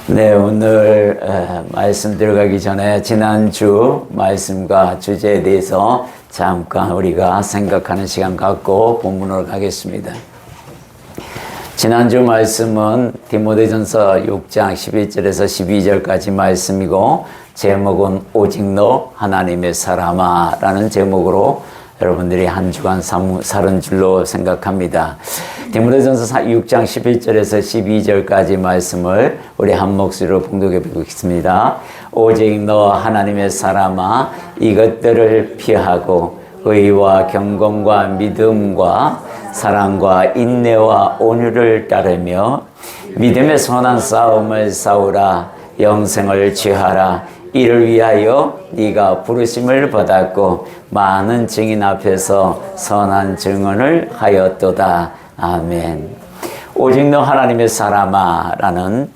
네, 오늘 말씀 들어가기 전에 지난주 말씀과 주제에 대해서 잠깐 우리가 생각하는 시간 갖고 본문으로 가겠습니다. 지난주 말씀은 디모데전서 6장 11절에서 12절까지 말씀이고 제목은 오직 너 하나님의 사람아 라는 제목으로 여러분들이 한 주간 살은 줄로 생각합니다. 디모데전서 6장 11절에서 12절까지 말씀을 우리 한 목소리로 봉독해 보겠습니다. 오직 너 하나님의 사람아 이것들을 피하고 의와 경건과 믿음과 사랑과 인내와 온유를 따르며 믿음의 선한 싸움을 싸우라. 영생을 취하라. 이를 위하여 네가 부르심을 받았고 많은 증인 앞에서 선한 증언을 하였도다. 아멘. 오직 너 하나님의 사람아 라는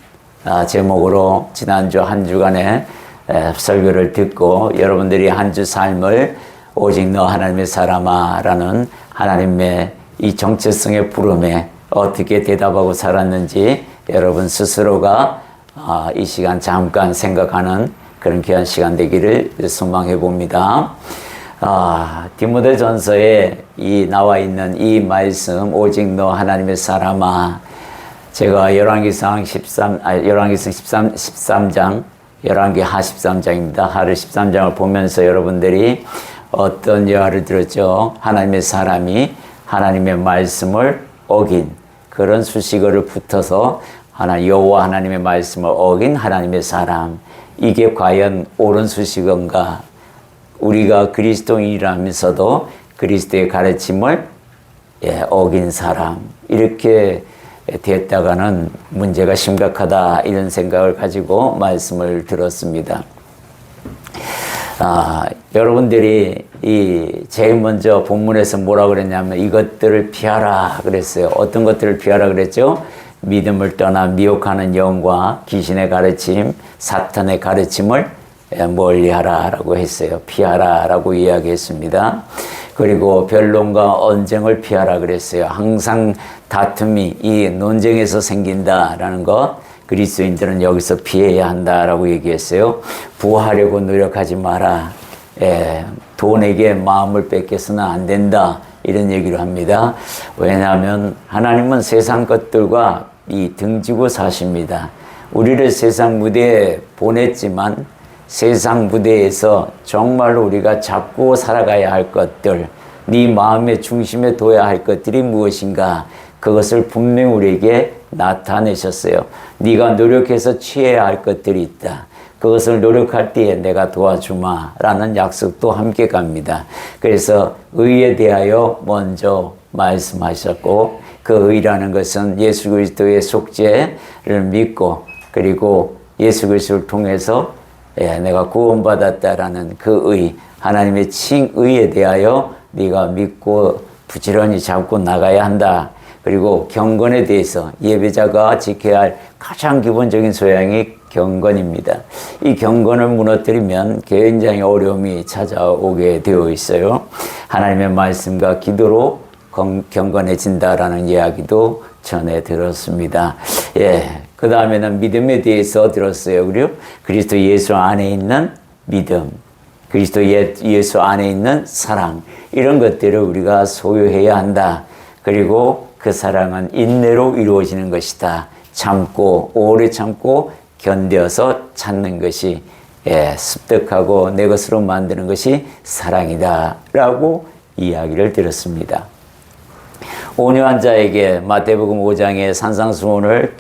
제목으로 지난주 한 주간의 설교를 듣고 여러분들이 한 주 삶을 오직 너 하나님의 사람아 라는 하나님의 이 정체성의 부름에 어떻게 대답하고 살았는지 여러분 스스로가 이 시간 잠깐 생각하는 그런 귀한 시간 되기를 소망해 봅니다. 디모데전서에 나와 있는 이 말씀 오직 너 하나님의 사람아, 제가 열왕기상 13장 열왕기 하 13장입니다. 하를 13장을 보면서 여러분들이 어떤 예화를 들었죠? 하나님의 사람이 하나님의 말씀을 어긴 그런 수식어를 붙어서 여호와 하나님의 말씀을 어긴 하나님의 사람, 이게 과연 옳은 수식어인가? 우리가 그리스도인이라면서도 그리스도의 가르침을 어긴 사람, 이렇게 됐다가는 문제가 심각하다 이런 생각을 가지고 말씀을 들었습니다. 여러분들이 제일 먼저 본문에서 뭐라고 그랬냐면 이것들을 피하라 그랬어요. 어떤 것들을 피하라 그랬죠? 믿음을 떠나 미혹하는 영과 귀신의 가르침, 사탄의 가르침을 멀리하라라고 했어요. 피하라라고 이야기했습니다. 그리고 변론과 언쟁을 피하라 그랬어요. 항상 다툼이 이 논쟁에서 생긴다라는 것, 그리스도인들은 여기서 피해야 한다라고 얘기했어요. 부하려고 노력하지 마라. 돈에게 마음을 뺏겨서는 안 된다. 이런 얘기를 합니다. 왜냐하면 하나님은 세상 것들과 등지고 사십니다. 우리를 세상 무대에 보냈지만 세상 무대에서 정말로 우리가 잡고 살아가야 할 것들, 네 마음의 중심에 둬야 할 것들이 무엇인가, 그것을 분명히 우리에게 나타내셨어요. 네가 노력해서 취해야 할 것들이 있다. 그것을 노력할 때에 내가 도와주마 라는 약속도 함께 갑니다. 그래서 의에 대하여 먼저 말씀하셨고, 그 의라는 것은 예수 그리스도의 속죄를 믿고 그리고 예수 그리스도를 통해서 내가 구원받았다라는 그 의, 하나님의 칭의에 대하여 네가 믿고 부지런히 잡고 나가야 한다. 그리고 경건에 대해서 예배자가 지켜야 할 가장 기본적인 소양이 경건입니다. 이 경건을 무너뜨리면 굉장히 어려움이 찾아오게 되어 있어요. 하나님의 말씀과 기도로 경건해진다라는 이야기도 전에 들었습니다. 그 다음에는 믿음에 대해서 들었어요. 그리고 그리스도 예수 안에 있는 믿음, 그리스도 예수 안에 있는 사랑, 이런 것들을 우리가 소유해야 한다. 그리고 그 사랑은 인내로 이루어지는 것이다. 참고 오래 참고 견뎌서 찾는 것이 습득하고 내 것으로 만드는 것이 사랑이다 라고 이야기를 들었습니다. 온유한 자에게 마태복음 5장의 산상수훈을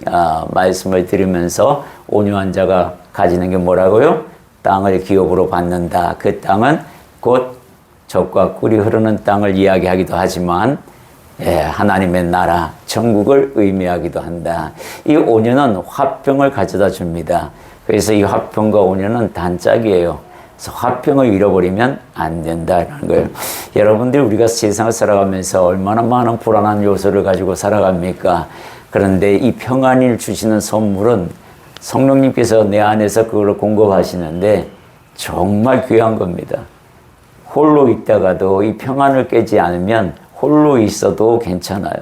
말씀을 들으면서 온유한 자가 가지는 게 뭐라고요? 땅을 기업으로 받는다. 그 땅은 곧 젖과 꿀이 흐르는 땅을 이야기하기도 하지만 하나님의 나라, 천국을 의미하기도 한다. 이 온유는 화평을 가져다 줍니다. 그래서 이 화평과 온유는 단짝이에요. 그래서 화평을 잃어버리면 안 된다는 거예요. 여러분들, 우리가 세상을 살아가면서 얼마나 많은 불안한 요소를 가지고 살아갑니까? 그런데 이 평안을 주시는 선물은 성령님께서 내 안에서 그걸 공급하시는데 정말 귀한 겁니다. 홀로 있다가도 이 평안을 깨지 않으면 홀로 있어도 괜찮아요.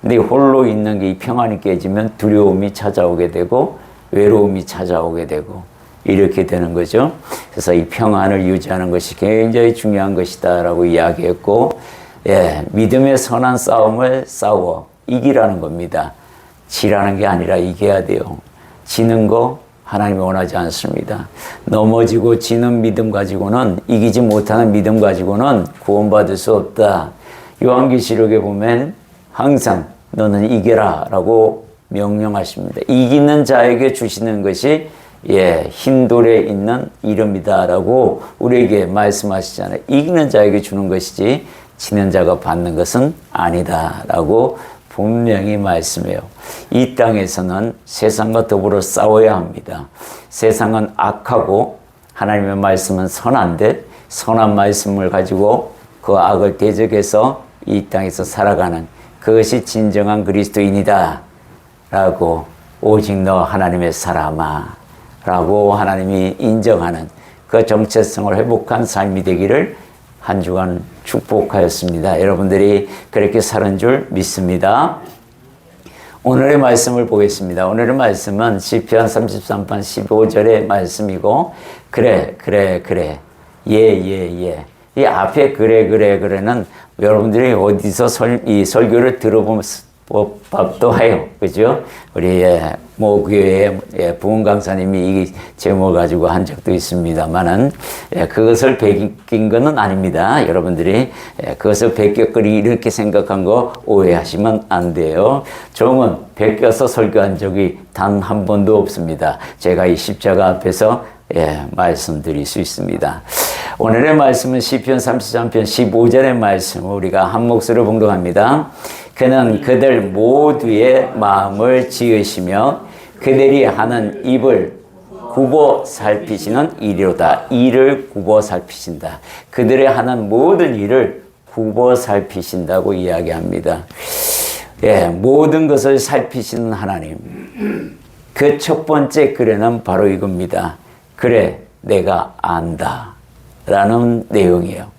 근데 홀로 있는 게 이 평안이 깨지면 두려움이 찾아오게 되고 외로움이 찾아오게 되고 이렇게 되는 거죠. 그래서 이 평안을 유지하는 것이 굉장히 중요한 것이다라고 이야기했고, 예, 믿음의 선한 싸움을 싸워 이기라는 겁니다. 지라는 게 아니라 이겨야 돼요. 지는 거 하나님이 원하지 않습니다. 넘어지고 지는 믿음 가지고는, 이기지 못하는 믿음 가지고는 구원받을 수 없다. 요한계시록에 보면 항상 너는 이겨라 라고 명령하십니다. 이기는 자에게 주시는 것이 흰 돌에 있는 이름이다 라고 우리에게 말씀하시잖아요. 이기는 자에게 주는 것이지 지는 자가 받는 것은 아니다 라고 분명히 말씀해요. 이 땅에서는 세상과 더불어 싸워야 합니다. 세상은 악하고 하나님의 말씀은 선한데, 선한 말씀을 가지고 그 악을 대적해서 이 땅에서 살아가는, 그것이 진정한 그리스도인이다 라고, 오직 너 하나님의 사람아 라고 하나님이 인정하는 그 정체성을 회복한 삶이 되기를 한 주간 축복하였습니다. 여러분들이 그렇게 사는 줄 믿습니다. 오늘의 말씀을 보겠습니다. 오늘의 말씀은 시편 33편 15절의 말씀이고, 그래 예. 이 앞에 그래는 여러분들이 어디서 이 설교를 들어보면 법도 해요. 그죠? 우리 모교회 부흥 강사님이 이 제목을 가지고 한 적도 있습니다만은, 그것을 베낀 것은 아닙니다. 여러분들이 그것을 베꼈거리 이렇게 생각한 거 오해하시면 안 돼요. 종은 베껴서 설교한 적이 단 한 번도 없습니다. 제가 이 십자가 앞에서 말씀드릴 수 있습니다. 오늘의 말씀은 시편 33편 15절의 말씀을 우리가 한 목소리로 봉독합니다. 그는 그들 모두의 마음을 지으시며 그들이 하는 입을 굽어 살피시는 이리로다. 이를 굽어 살피신다. 그들의 하는 모든 일을 굽어 살피신다고 이야기합니다. 모든 것을 살피시는 하나님. 그 첫 번째 그래는 바로 이겁니다. 그래, 내가 안다 라는 내용이에요.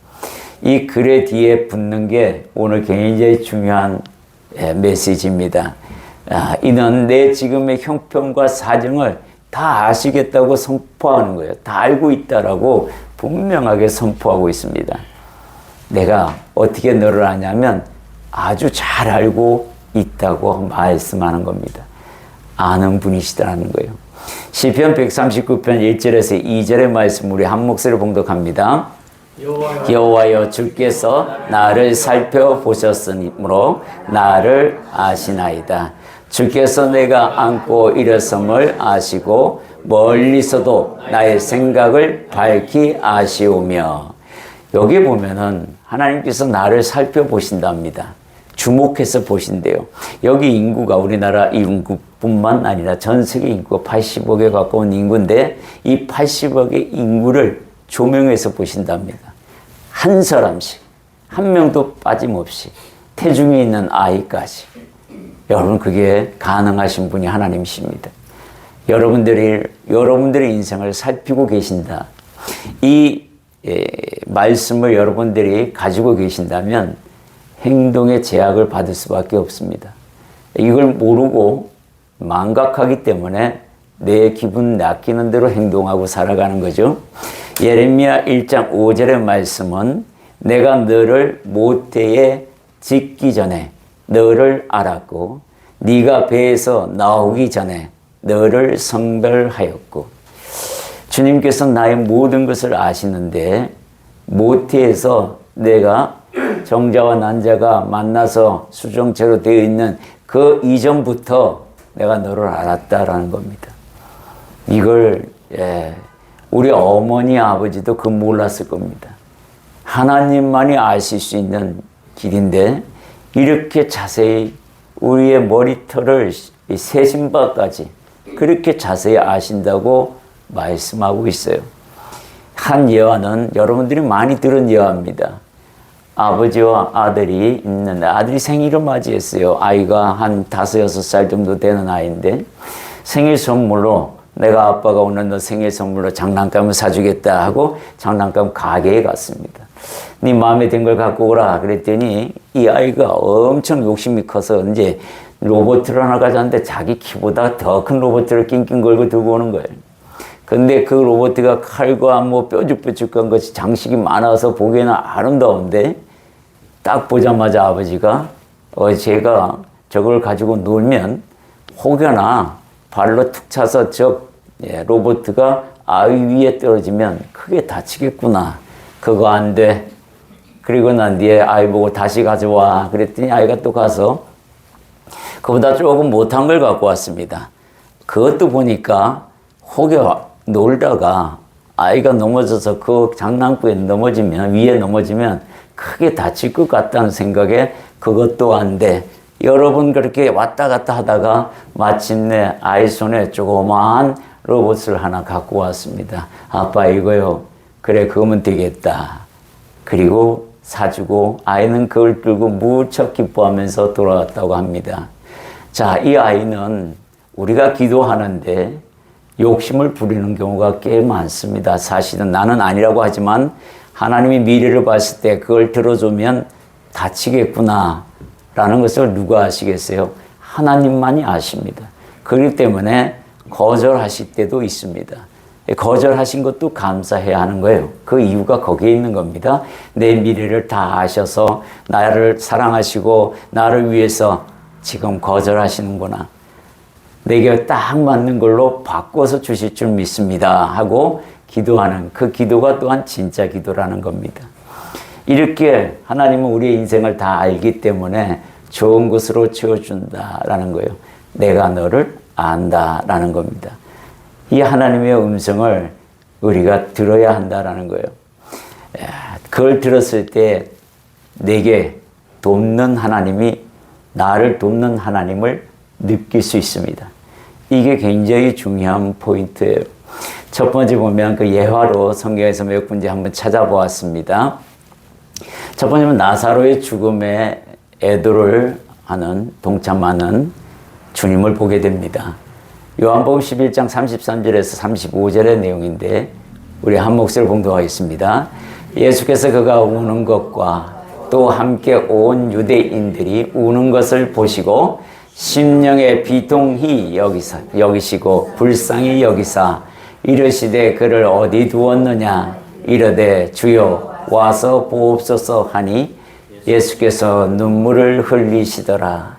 이 글의 뒤에 붙는 게 오늘 굉장히 중요한 메시지입니다. 이는 내 지금의 형편과 사정을 다 아시겠다고 선포하는 거예요. 다 알고 있다라고 분명하게 선포하고 있습니다. 내가 어떻게 너를 아냐면 아주 잘 알고 있다고 말씀하는 겁니다. 아는 분이시다라는 거예요. 시편 139편 1절에서 2절의 말씀 우리 한 목소리로 봉독합니다. 여호와여, 주께서 나를 살펴보셨으므로 나를 아시나이다. 주께서 내가 안고 일어섬을 아시고 멀리서도 나의 생각을 밝히 아시오며. 여기 보면은 하나님께서 나를 살펴보신답니다. 주목해서 보신대요. 여기 인구가 우리나라 인구뿐만 아니라 전 세계 인구가 80억에 가까운 인구인데, 이 80억의 인구를 조명해서 보신답니다. 한 사람씩, 한 명도 빠짐없이, 태중에 있는 아이까지. 여러분, 그게 가능하신 분이 하나님이십니다. 여러분들의 인생을 살피고 계신다. 이 말씀을 여러분들이 가지고 계신다면 행동의 제약을 받을 수밖에 없습니다. 이걸 모르고 망각하기 때문에 내 기분 낚이는 대로 행동하고 살아가는 거죠. 예레미야 1장 5절의 말씀은 내가 너를 모태에 짓기 전에 너를 알았고 네가 배에서 나오기 전에 너를 성별하였고. 주님께서 나의 모든 것을 아시는데, 모태에서 내가 정자와 난자가 만나서 수정체로 되어 있는 그 이전부터 내가 너를 알았다라는 겁니다. 이걸 우리 어머니 아버지도 그 몰랐을 겁니다. 하나님만이 아실 수 있는 길인데 이렇게 자세히 우리의 머리털을 세신바까지 그렇게 자세히 아신다고 말씀하고 있어요. 한 예화는 여러분들이 많이 들은 예화입니다. 아버지와 아들이 있는데 아들이 생일을 맞이했어요. 아이가 한 5, 6살 정도 되는 아이인데 생일 선물로 내가 아빠가 오늘 너 생일 선물로 장난감을 사주겠다 하고 장난감 가게에 갔습니다. 네 마음에 든 걸 갖고 오라 그랬더니 이 아이가 엄청 욕심이 커서 이제 로봇을 하나 가져왔는데 자기 키보다 더 큰 로봇을 낑낑 걸고 들고 오는 거예요. 근데 그 로봇가 칼과 뭐 뾰족뾰족한 것이 장식이 많아서 보기에는 아름다운데 딱 보자마자 아버지가 제가 저걸 가지고 놀면 혹여나 발로 툭 차서 로봇가 아이 위에 떨어지면 크게 다치겠구나. 그거 안 돼. 그리고 난 뒤에 아이 보고 다시 가져와. 그랬더니 아이가 또 가서 그보다 조금 못한 걸 갖고 왔습니다. 그것도 보니까 혹여 놀다가 아이가 넘어져서 그 장난꾸에 넘어지면, 위에 넘어지면 크게 다칠 것 같다는 생각에 그것도 안 돼. 여러 번 그렇게 왔다 갔다 하다가 마침내 아이 손에 조그마한 로봇을 하나 갖고 왔습니다. 아빠 이거요. 그래 그거면 되겠다. 그리고 사주고 아이는 그걸 들고 무척 기뻐하면서 돌아왔다고 합니다. 자, 이 아이는 우리가 기도하는데 욕심을 부리는 경우가 꽤 많습니다. 사실은 나는 아니라고 하지만 하나님이 미래를 봤을 때 그걸 들어주면 다치겠구나 라는 것을 누가 아시겠어요? 하나님만이 아십니다. 그렇기 때문에 거절하실 때도 있습니다. 거절하신 것도 감사해야 하는 거예요. 그 이유가 거기에 있는 겁니다. 내 미래를 다 아셔서 나를 사랑하시고 나를 위해서 지금 거절하시는구나. 내게 딱 맞는 걸로 바꿔서 주실 줄 믿습니다 하고 기도하는 그 기도가 또한 진짜 기도라는 겁니다. 이렇게 하나님은 우리의 인생을 다 알기 때문에 좋은 것으로 채워준다라는 거예요. 내가 너를 안다라는 겁니다. 이 하나님의 음성을 우리가 들어야 한다라는 거예요. 그걸 들었을 때 내게 돕는 하나님이 나를 돕는 하나님을 느낄 수 있습니다. 이게 굉장히 중요한 포인트예요. 첫 번째 보면 그 예화로 성경에서 몇 군데 한번 찾아보았습니다. 첫 번째는 나사로의 죽음에 애도를 하는 동참하는 주님을 보게 됩니다. 요한복음 11장 33절에서 35절의 내용인데 우리 한 목소리를 봉독하겠습니다. 예수께서 그가 우는 것과 또 함께 온 유대인들이 우는 것을 보시고 심령에 비통히 여기시고 불쌍히 여기사 이르시되 그를 어디 두었느냐 이르되 주여 와서 보옵소서 하니 예수께서 눈물을 흘리시더라.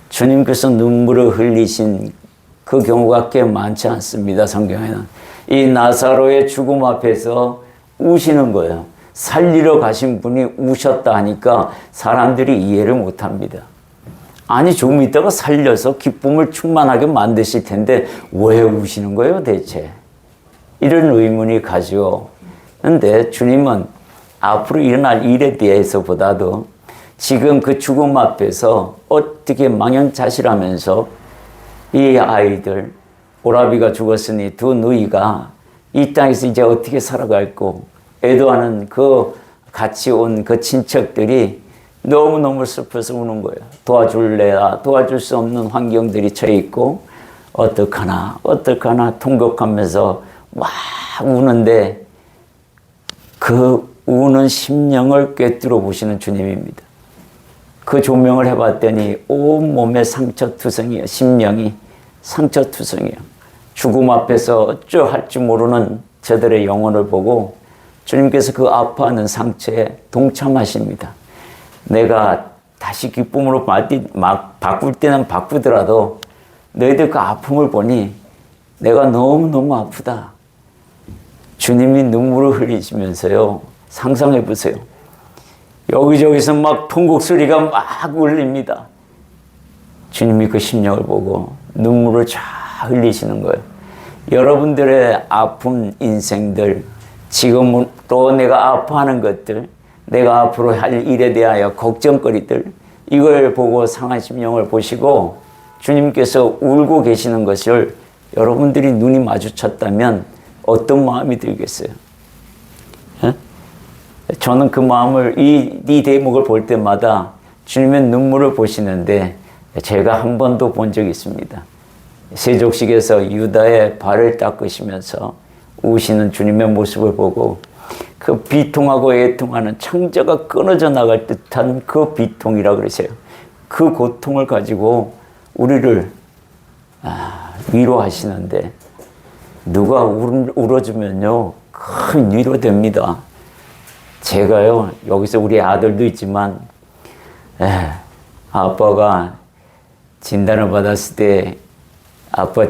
주님께서 눈물을 흘리신 그 경우가 꽤 많지 않습니다. 성경에는. 이 나사로의 죽음 앞에서 우시는 거예요. 살리러 가신 분이 우셨다 하니까 사람들이 이해를 못합니다. 아니 조금 있다가 살려서 기쁨을 충만하게 만드실 텐데 왜 우시는 거예요 대체? 이런 의문이 가죠. 그런데 주님은 앞으로 일어날 일에 대해서보다도 지금 그 죽음 앞에서 어떻게 망연자실하면서 이 아이들 오라비가 죽었으니 두 누이가 이 땅에서 이제 어떻게 살아갈고 애도하는 그 같이 온 그 친척들이 너무너무 슬퍼서 우는 거예요. 도와줄래야 도와줄 수 없는 환경들이 처해 있고 어떡하나 통곡하면서 막 우는데 그 우는 심령을 꿰뚫어 보시는 주님입니다. 그 조명을 해봤더니 온몸에 상처투성이에요. 심령이 상처투성이에요. 죽음 앞에서 어쩌할 줄 모르는 저들의 영혼을 보고 주님께서 그 아파하는 상처에 동참하십니다. 내가 다시 기쁨으로 바꿀 때는 바꾸더라도 너희들 그 아픔을 보니 내가 너무너무 아프다. 주님이 눈물을 흘리시면서요. 상상해 보세요. 여기저기서 막 통곡 소리가 막 울립니다. 주님이 그 심령을 보고 눈물을 쫙 흘리시는 거예요. 여러분들의 아픈 인생들, 지금 또 내가 아파하는 것들, 내가 앞으로 할 일에 대하여 걱정거리들, 이걸 보고 상한 심령을 보시고 주님께서 울고 계시는 것을 여러분들이 눈이 마주쳤다면 어떤 마음이 들겠어요? 에? 저는 그 마음을 이 대목을 볼 때마다 주님의 눈물을 보시는데 제가 한 번도 본 적이 있습니다. 세족식에서 유다의 발을 닦으시면서 우시는 주님의 모습을 보고 그 비통하고 애통하는 창자가 끊어져 나갈 듯한 그 비통이라 그러세요. 그 고통을 가지고 우리를 위로하시는데 누가 울어주면요 큰 위로됩니다. 제가요 여기서 우리 아들도 있지만 아빠가 진단을 받았을 때 아빠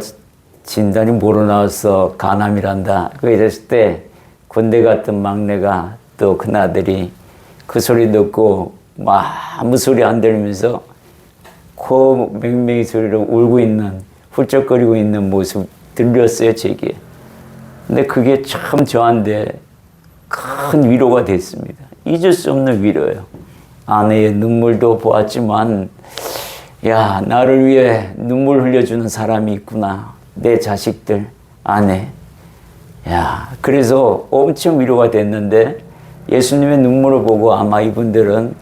진단이 뭐로 나왔어? 간암이란다. 그랬을 때 군대 갔던 막내가 또 큰아들이 그 소리 듣고 막 아무 소리 안 들으면서 코 맹맹이 소리로 울고 있는 훌쩍거리고 있는 모습 들렸어요 제게. 근데 그게 참 저한테 큰 위로가 됐습니다. 잊을 수 없는 위로예요. 아내의 눈물도 보았지만 야 나를 위해 눈물 흘려주는 사람이 있구나. 내 자식들, 아내. 야 그래서 엄청 위로가 됐는데 예수님의 눈물을 보고 아마 이분들은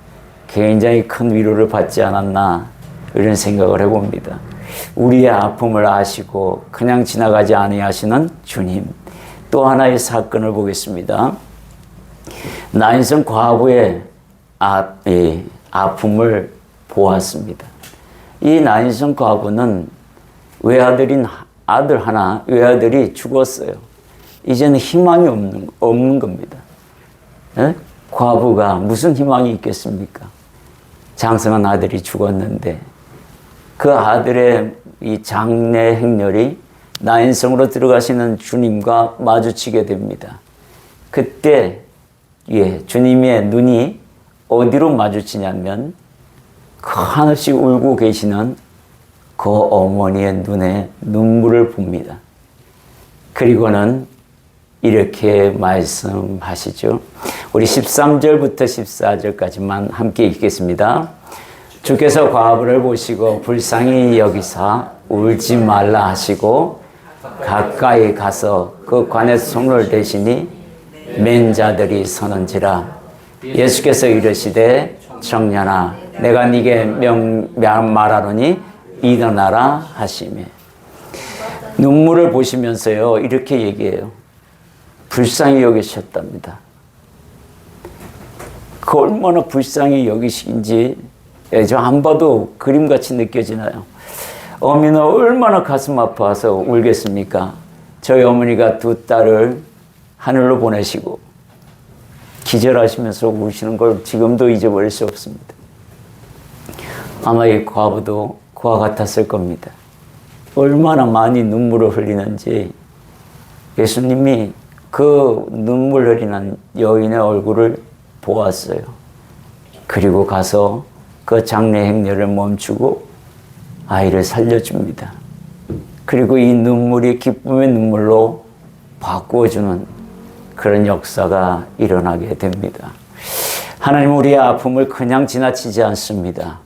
굉장히 큰 위로를 받지 않았나 이런 생각을 해봅니다. 우리의 아픔을 아시고 그냥 지나가지 아니하시는 주님. 또 하나의 사건을 보겠습니다. 나인성 과부의 아픔을 보았습니다. 이 나인성 과부는 외아들인 아들 하나, 외아들이 죽었어요. 이제는 희망이 없는 겁니다. 에? 과부가 무슨 희망이 있겠습니까? 장성한 아들이 죽었는데 그 아들의 이 장례 행렬이 나인성으로 들어가시는 주님과 마주치게 됩니다. 그때 주님의 눈이 어디로 마주치냐면 한없이 울고 계시는 그 어머니의 눈에 눈물을 봅니다. 그리고는 이렇게 말씀하시죠. 우리 13절부터 14절까지만 함께 읽겠습니다. 주께서 과부를 보시고 불쌍히 여기사 울지 말라 하시고 가까이 가서 그 관에 손을 대시니 맨 자들이 서는지라. 예수께서 이르시되 청년아 내가 네게 말하노니 일어나라 하시며. 눈물을 보시면서요 이렇게 얘기해요. 불쌍히 여기셨답니다. 그 얼마나 불쌍히 여기신지 저 안 봐도 그림같이 느껴지나요? 어머니는 얼마나 가슴 아파서 울겠습니까? 저희 어머니가 두 딸을 하늘로 보내시고 기절하시면서 우시는 걸 지금도 잊어버릴 수 없습니다. 아마 이 과부도 그와 같았을 겁니다. 얼마나 많이 눈물을 흘리는지 예수님이 그 눈물 흘리는 여인의 얼굴을 보았어요. 그리고 가서 그 장례 행렬을 멈추고 아이를 살려줍니다. 그리고 이 눈물이 기쁨의 눈물로 바꾸어주는 그런 역사가 일어나게 됩니다. 하나님 우리의 아픔을 그냥 지나치지 않습니다.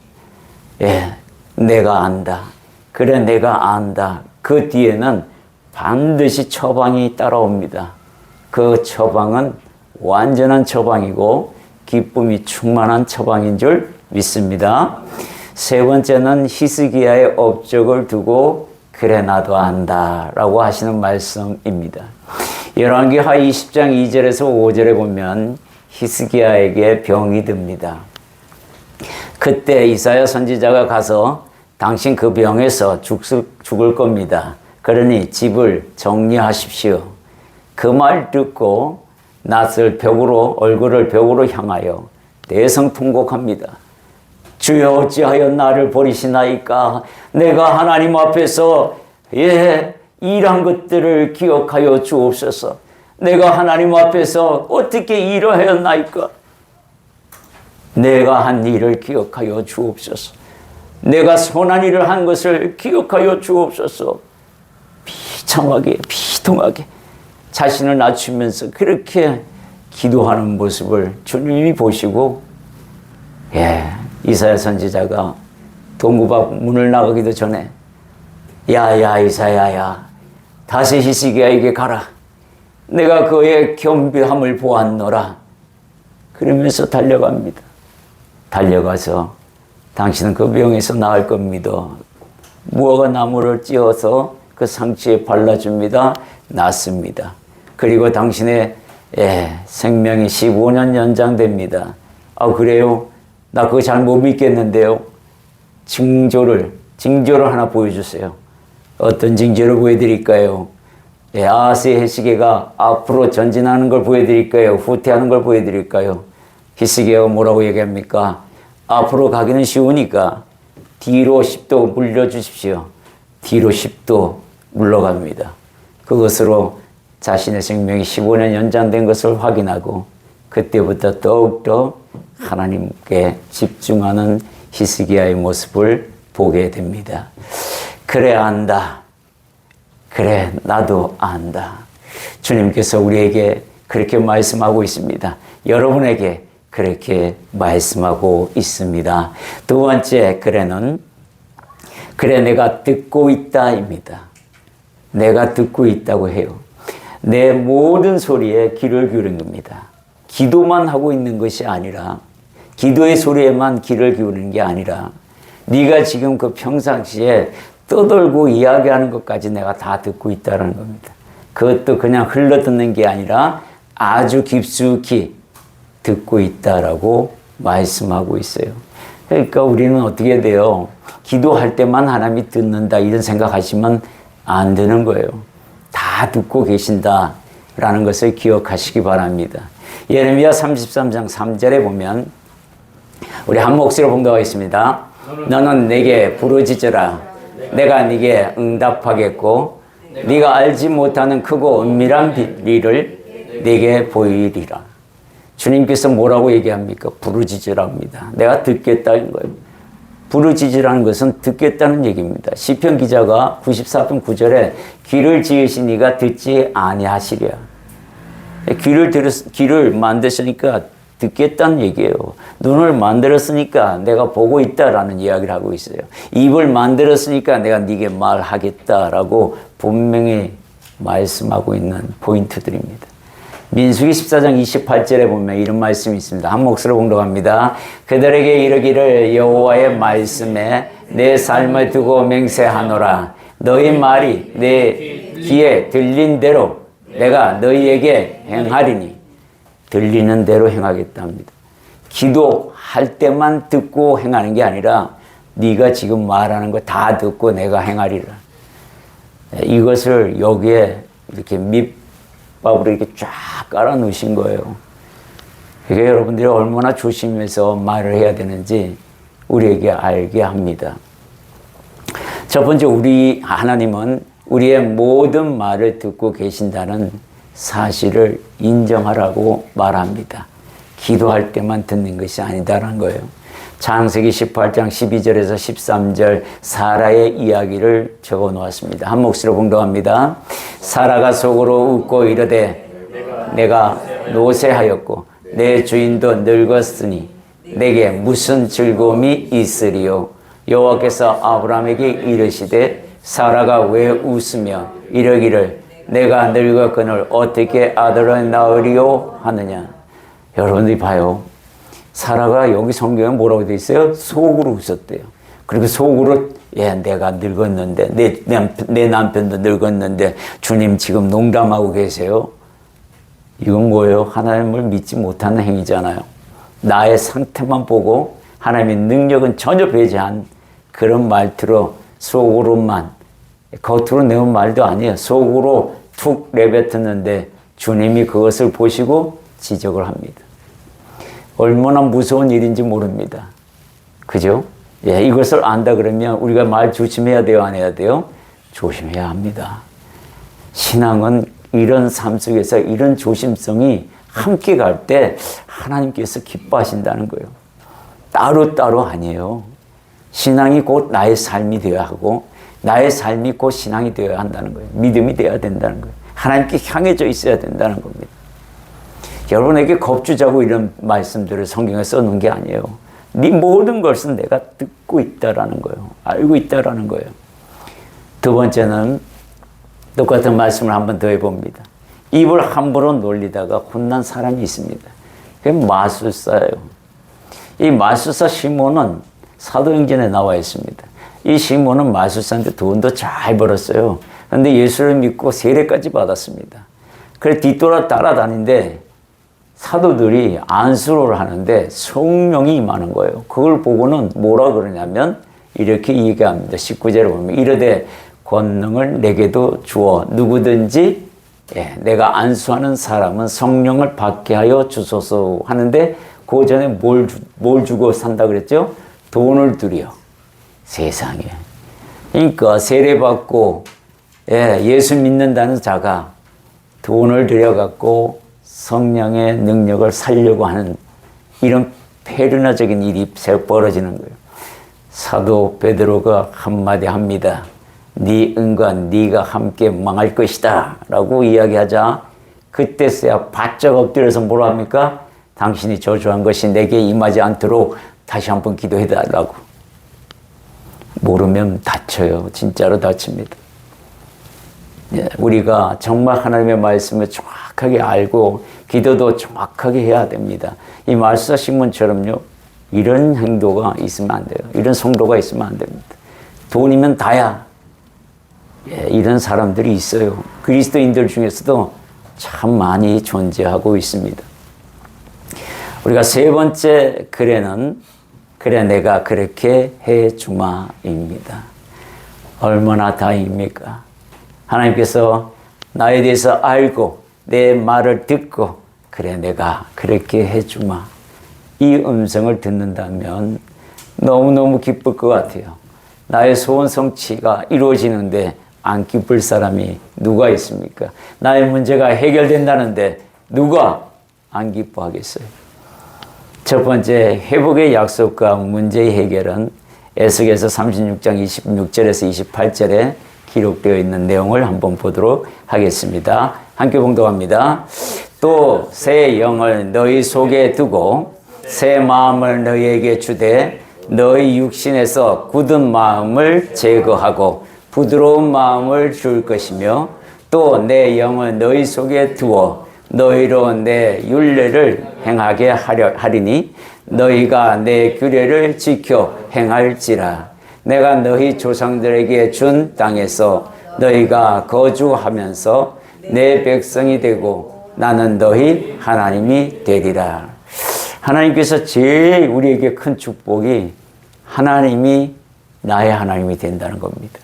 내가 안다. 그래 내가 안다. 그 뒤에는 반드시 처방이 따라옵니다. 그 처방은 완전한 처방이고 기쁨이 충만한 처방인 줄 믿습니다. 세 번째는 히스기야의 업적을 두고 그래 나도 안다 라고 하시는 말씀입니다. 열왕기하 20장 2절에서 5절에 보면 히스기야에게 병이 듭니다. 그때 이사야 선지자가 가서 당신 그 병에서 죽을 겁니다. 그러니 집을 정리하십시오. 그 말 듣고 낯을 벽으로 얼굴을 벽으로 향하여 대성통곡합니다. 주여 어찌하여 나를 버리시나이까? 내가 하나님 앞에서 일한 것들을 기억하여 주옵소서. 내가 하나님 앞에서 어떻게 일하였나이까? 내가 한 일을 기억하여 주옵소서. 내가 선한 일을 한 것을 기억하여 주옵소서. 비참하게 비통하게 자신을 낮추면서 그렇게 기도하는 모습을 주님이 보시고 이사야 선지자가 동굴 밖 문을 나가기도 전에 야야 이사야야 다시 히스기야에게 가라. 내가 그의 겸비함을 보았노라. 그러면서 달려갑니다. 달려가서 당신은 그 병에서 나을 겁니다. 무화과 나무를 찧어서 그 상처에 발라줍니다. 낫습니다. 그리고 당신의 생명이 15년 연장됩니다. 아 그래요? 나 그거 잘 못 믿겠는데요. 징조를 징조를 하나 보여주세요. 어떤 징조를 보여드릴까요? 예, 아하스의 히스기야가 앞으로 전진하는 걸 보여드릴까요? 후퇴하는 걸 보여드릴까요? 히스기야가 뭐라고 얘기합니까? 앞으로 가기는 쉬우니까 뒤로 10도 물려주십시오. 뒤로 10도 물러갑니다. 그것으로 자신의 생명이 15년 연장된 것을 확인하고 그때부터 더욱더 하나님께 집중하는 히스기야의 모습을 보게 됩니다. 그래 안다. 그래 나도 안다. 주님께서 우리에게 그렇게 말씀하고 있습니다. 여러분에게 그렇게 말씀하고 있습니다. 두 번째 그래는 그래 내가 듣고 있다입니다. 내가 듣고 있다고 해요. 내 모든 소리에 귀를 기울인 겁니다. 기도만 하고 있는 것이 아니라 기도의 소리에만 귀를 기울이는 게 아니라 네가 지금 그 평상시에 떠들고 이야기하는 것까지 내가 다 듣고 있다는 겁니다. 그것도 그냥 흘러듣는 게 아니라 아주 깊숙이 듣고 있다라고 말씀하고 있어요. 그러니까 우리는 어떻게 돼요? 기도할 때만 하나님이 듣는다 이런 생각하시면 안 되는 거예요. 다 듣고 계신다라는 것을 기억하시기 바랍니다. 예레미야 33장 3절에 보면 우리 한 목소리로 봉독하겠습니다. 너는 내게 부르짖으라. 내가 네게 응답하겠고 네가 알지 못하는 크고 은밀한 비밀을 네게 보이리라. 주님께서 뭐라고 얘기합니까? 부르짖으라 합니다. 내가 듣겠다는 거예요. 부르짖으라는 것은 듣겠다는 얘기입니다. 시편 기자가 94편 9절에 귀를 지으신 이가 듣지 아니하시랴. 귀를 만드시니까 듣겠다는 얘기예요. 눈을 만들었으니까 내가 보고 있다라는 이야기를 하고 있어요. 입을 만들었으니까 내가 네게 말하겠다라고 분명히 말씀하고 있는 포인트들입니다. 민수기 14장 28절에 보면 이런 말씀이 있습니다. 한 목소리로 공독합니다. 그들에게 이르기를 여호와의 말씀에 내 삶을 두고 맹세하노라. 너희 말이 내 귀에 들린 대로 내가 너희에게 행하리니. 들리는 대로 행하겠다 합니다. 기도할 때만 듣고 행하는 게 아니라 네가 지금 말하는 거 다 듣고 내가 행하리라. 이것을 여기에 이렇게 밑밥으로 이렇게 쫙 깔아 놓으신 거예요. 그게 여러분들이 얼마나 조심해서 말을 해야 되는지 우리에게 알게 합니다. 첫 번째, 우리 하나님은 우리의 모든 말을 듣고 계신다는 사실을 인정하라고 말합니다. 기도할 때만 듣는 것이 아니다라는 거예요. 창세기 18장 12절에서 13절 사라의 이야기를 적어 놓았습니다. 한 목소리로 봉독합니다. 사라가 속으로 웃고 이르되 내가 노쇠하였고 내 주인도 늙었으니 내게 무슨 즐거움이 있으리요. 여호와께서 아브라함에게 이르시되 사라가 왜 웃으며 이러기를 내가 늙었거늘 어떻게 아들을 낳으리요 하느냐. 여러분들이 봐요. 사라가 여기 성경에 뭐라고 되어 있어요? 속으로 웃었대요. 그리고 속으로 내가 늙었는데 내 남편도 늙었는데 주님 지금 농담하고 계세요. 이건 뭐예요? 하나님을 믿지 못하는 행위잖아요. 나의 상태만 보고 하나님의 능력은 전혀 배제한 그런 말투로 속으로만, 겉으로 내온 말도 아니에요. 속으로 툭 내뱉었는데 주님이 그것을 보시고 지적을 합니다. 얼마나 무서운 일인지 모릅니다. 그죠? 이것을 안다 그러면 우리가 말 조심해야 돼요, 안 해야 돼요? 조심해야 합니다. 신앙은 이런 삶 속에서 이런 조심성이 함께 갈 때 하나님께서 기뻐하신다는 거예요. 따로따로 아니에요. 신앙이 곧 나의 삶이 되어야 하고 나의 삶이 곧 신앙이 되어야 한다는 거예요. 믿음이 되어야 된다는 거예요. 하나님께 향해져 있어야 된다는 겁니다. 여러분에게 겁주자고 이런 말씀들을 성경에 써놓은 게 아니에요. 네 모든 것은 내가 듣고 있다라는 거예요. 알고 있다라는 거예요. 두 번째는 똑같은 말씀을 한 번 더 해봅니다. 입을 함부로 놀리다가 혼난 사람이 있습니다. 그게 마술사예요. 이 마술사 시몬은 사도행전에 나와 있습니다. 이 시몬은 마술사인데 돈도 잘 벌었어요. 그런데 예수를 믿고 세례까지 받았습니다. 그래서 뒤돌아 따라다니는데 사도들이 안수를 하는데 성령이 임하는 거예요. 그걸 보고는 뭐라 그러냐면 이렇게 얘기합니다. 19절에 보면 이르되 권능을 내게도 주어 누구든지 내가 안수하는 사람은 성령을 받게 하여 주소서 하는데 그 전에 뭘 주고 산다 그랬죠? 돈을 드려. 세상에. 그러니까 세례받고 예수 믿는다는 자가 돈을 들여갖고 성령의 능력을 살려고 하는 이런 페르나적인 일이 벌어지는 거예요. 사도 베드로가 한마디 합니다. 네 은과 네가 함께 망할 것이다 라고 이야기하자 그때서야 바짝 엎드려서 뭐라 합니까? 당신이 저주한 것이 내게 임하지 않도록 다시 한번 기도해달라고. 모르면 다쳐요. 진짜로 다칩니다. 우리가 정말 하나님의 말씀을 정확하게 알고 기도도 정확하게 해야 됩니다. 이 말사 신문처럼요. 이런 행도가 있으면 안 돼요. 이런 성도가 있으면 안 됩니다. 돈이면 다야. 이런 사람들이 있어요. 그리스도인들 중에서도 참 많이 존재하고 있습니다. 우리가 세 번째 그래는 그래 내가 그렇게 해주마입니다. 얼마나 다행입니까? 하나님께서 나에 대해서 알고 내 말을 듣고 그래 내가 그렇게 해주마. 이 음성을 듣는다면 너무너무 기쁠 것 같아요. 나의 소원 성취가 이루어지는데 안 기쁠 사람이 누가 있습니까? 나의 문제가 해결된다는데 누가 안 기뻐하겠어요? 첫 번째 회복의 약속과 문제의 해결은 에스겔서 36장 26절에서 28절에 기록되어 있는 내용을 한번 보도록 하겠습니다. 함께 봉독합니다. 또 새 영을 너희 속에 두고 새 마음을 너희에게 주되 너희 육신에서 굳은 마음을 제거하고 부드러운 마음을 줄 것이며 또 내 영을 너희 속에 두어 너희로 내 율례를 행하게 하리니 너희가 내 규례를 지켜 행할지라. 내가 너희 조상들에게 준 땅에서 너희가 거주하면서 내 백성이 되고 나는 너희 하나님이 되리라. 하나님께서 제일 우리에게 큰 축복이 하나님이 나의 하나님이 된다는 겁니다.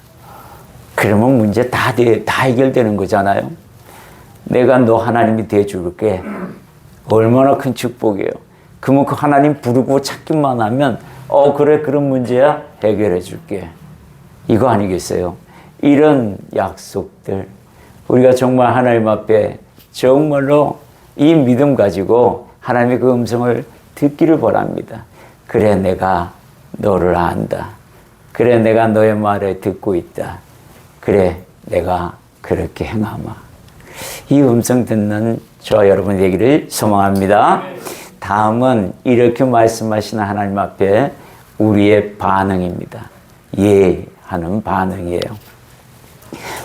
그러면 문제 다 해결되는 거잖아요. 내가 너 하나님이 되어줄게. 얼마나 큰 축복이에요. 그러면 그 하나님 부르고 찾기만 하면 그래 그런 문제야 해결해 줄게. 이거 아니겠어요? 이런 약속들 우리가 정말 하나님 앞에 정말로 이 믿음 가지고 하나님의 그 음성을 듣기를 바랍니다. 그래 내가 너를 안다. 그래 내가 너의 말을 듣고 있다. 그래 내가 그렇게 행하마. 이 음성 듣는 저와 여러분 되기를 소망합니다. 다음은 이렇게 말씀하시는 하나님 앞에 우리의 반응입니다. 예 하는 반응이에요.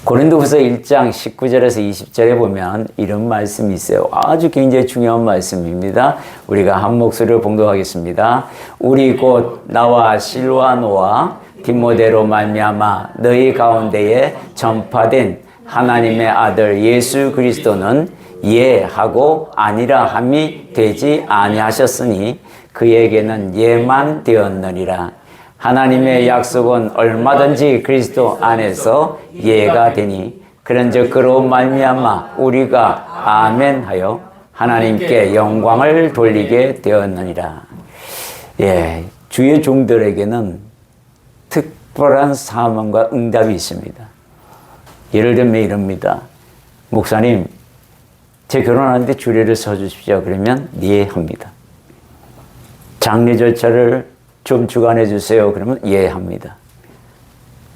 고린도후서 1장 19절에서 20절에 보면 이런 말씀이 있어요. 아주 굉장히 중요한 말씀입니다. 우리가 한 목소리로 봉독하겠습니다. 우리 곧 나와 실와노와 디모데로 말미암아 너희 가운데에 전파된 하나님의 아들 예수 그리스도는 예하고 아니라 함이 되지 아니하셨으니 그에게는 예만 되었느니라. 하나님의 약속은 얼마든지 그리스도 안에서 예가 되니 그런즉 그로 말미암아 우리가 아멘하여 하나님께 영광을 돌리게 되었느니라. 주의 종들에게는 특별한 사명과 응답이 있습니다. 예를 들면 이럽니다. 목사님, 제 결혼하는데 주례를 서주십시오. 그러면 예 합니다. 장례 절차를 좀 주관해 주세요. 그러면 예 합니다.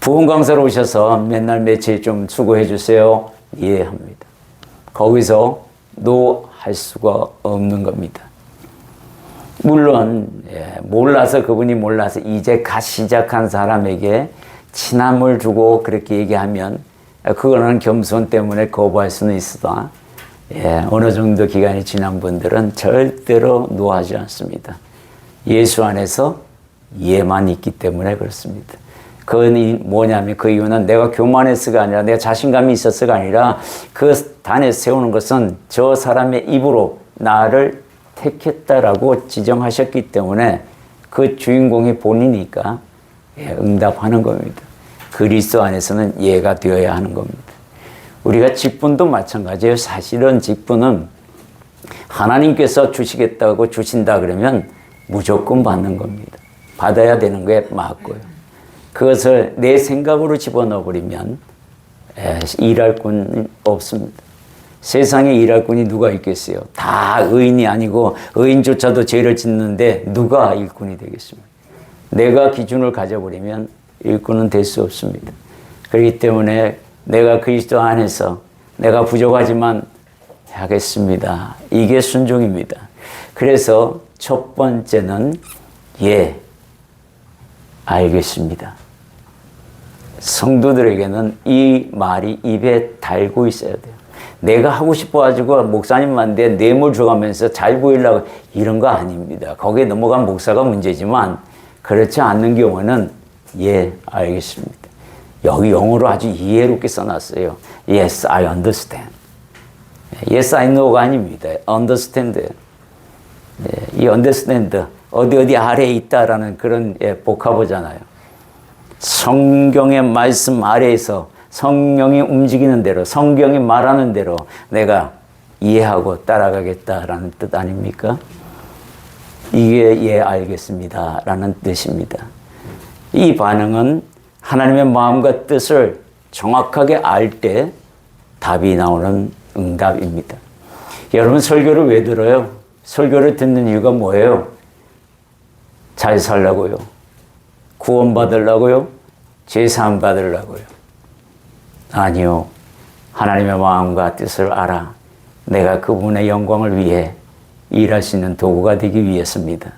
부흥 강사로 오셔서 맨날 며칠 좀 수고해 주세요. 예 합니다. 거기서 노 할 수가 없는 겁니다. 물론 몰라서 그분이 몰라서 이제 갓 시작한 사람에게 친함을 주고 그렇게 얘기하면 그거는 겸손 때문에 거부할 수는 있으나 어느 정도 기간이 지난 분들은 절대로 노하지 않습니다. 예수 안에서 예만 있기 때문에 그렇습니다. 그건 뭐냐면 그 이유는 내가 교만해서가 아니라 내가 자신감이 있어서가 아니라 그 단에 세우는 것은 저 사람의 입으로 나를 택했다라고 지정하셨기 때문에 그 주인공이 본이니까 응답하는 겁니다. 그리스도 안에서는 예가 되어야 하는 겁니다. 우리가 직분도 마찬가지예요. 사실은 직분은 하나님께서 주시겠다고 주신다 그러면 무조건 받는 겁니다. 받아야 되는 게 맞고요. 그것을 내 생각으로 집어넣어 버리면 일할 꾼이 없습니다. 세상에 일할 꾼이 누가 있겠어요? 다 의인이 아니고 의인조차도 죄를 짓는데 누가 일꾼이 되겠습니까? 내가 기준을 가져버리면 일꾼은 될 수 없습니다. 그렇기 때문에 내가 그리스도 안에서 내가 부족하지만 하겠습니다. 이게 순종입니다. 그래서 첫 번째는 예, 알겠습니다. 성도들에게는 이 말이 입에 달고 있어야 돼요. 내가 하고 싶어가지고 목사님한테 뇌물 줘가면서 잘 보이려고 이런 거 아닙니다. 거기에 넘어간 목사가 문제지만 그렇지 않는 경우는 예, 알겠습니다. 여기 영어로 아주 이해롭게 써놨어요. Yes, I understand. Yes, I know가 아닙니다. Understand. 이 understand, 어디 아래에 있다라는 그런 복합어잖아요. 성경의 말씀 아래에서 성령이 움직이는 대로, 성경이 말하는 대로 내가 이해하고 따라가겠다라는 뜻 아닙니까? 이게 예, 알겠습니다 라는 뜻입니다. 이 반응은 하나님의 마음과 뜻을 정확하게 알 때 답이 나오는 응답입니다. 여러분 설교를 왜 들어요? 설교를 듣는 이유가 뭐예요? 잘 살라고요? 구원받으려고요? 죄사함 받으려고요? 아니요. 하나님의 마음과 뜻을 알아 내가 그분의 영광을 위해 일할 수 있는 도구가 되기 위해서입니다.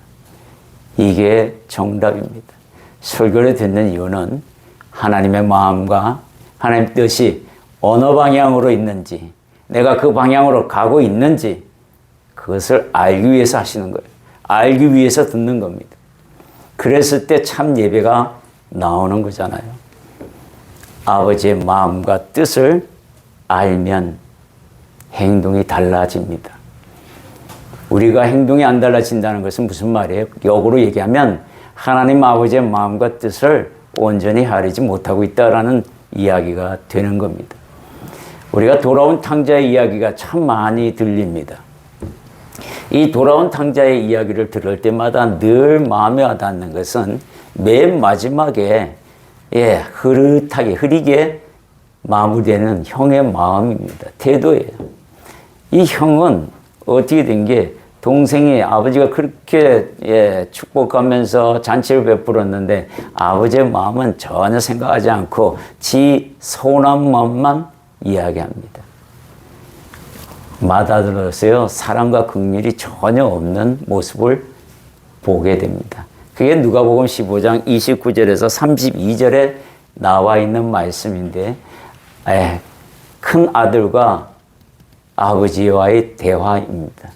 이게 정답입니다. 설교를 듣는 이유는 하나님의 마음과 하나님의 뜻이 어느 방향으로 있는지, 내가 그 방향으로 가고 있는지 그것을 알기 위해서 하시는 거예요. 알기 위해서 듣는 겁니다. 그랬을 때 참 예배가 나오는 거잖아요. 아버지의 마음과 뜻을 알면 행동이 달라집니다. 우리가 행동이 안 달라진다는 것은 무슨 말이에요? 역으로 얘기하면 하나님 아버지의 마음과 뜻을 온전히 하리지 못하고 있다라는 이야기가 되는 겁니다. 우리가 돌아온 탕자의 이야기가 참 많이 들립니다. 이 돌아온 탕자의 이야기를 들을 때마다 늘 마음에 와닿는 것은 맨 마지막에 흐리게 마무리되는 형의 마음입니다. 태도예요. 이 형은 어떻게 된 게 동생이 아버지가 그렇게 축복하면서 잔치를 베풀었는데 아버지의 마음은 전혀 생각하지 않고 지 서운한 마음만 이야기합니다. 맏아들로서요 사랑과 긍휼이 전혀 없는 모습을 보게 됩니다. 그게 누가복음 15장 29절에서 32절에 나와 있는 말씀인데 큰 아들과 아버지와의 대화입니다.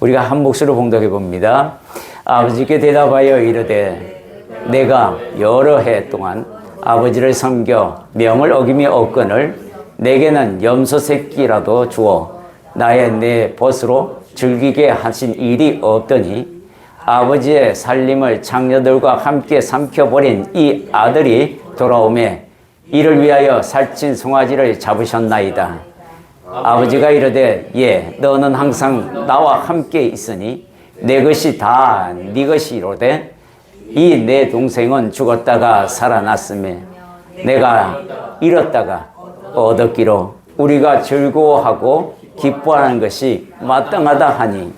우리가 한 목소리로 봉독해 봅니다. 아버지께 대답하여 이르되 내가 여러 해 동안 아버지를 섬겨 명을 어김이 없거늘 내게는 염소 새끼라도 주어 나의 내 벗으로 즐기게 하신 일이 없더니 아버지의 살림을 장녀들과 함께 삼켜버린 이 아들이 돌아오매 이를 위하여 살찐 송아지를 잡으셨나이다. 아버지가 이르되 예 너는 항상 나와 함께 있으니 내 것이 다 네 것이로되 이 내 동생은 죽었다가 살아났으며 내가 잃었다가 얻었기로 우리가 즐거워하고 기뻐하는 것이 마땅하다 하니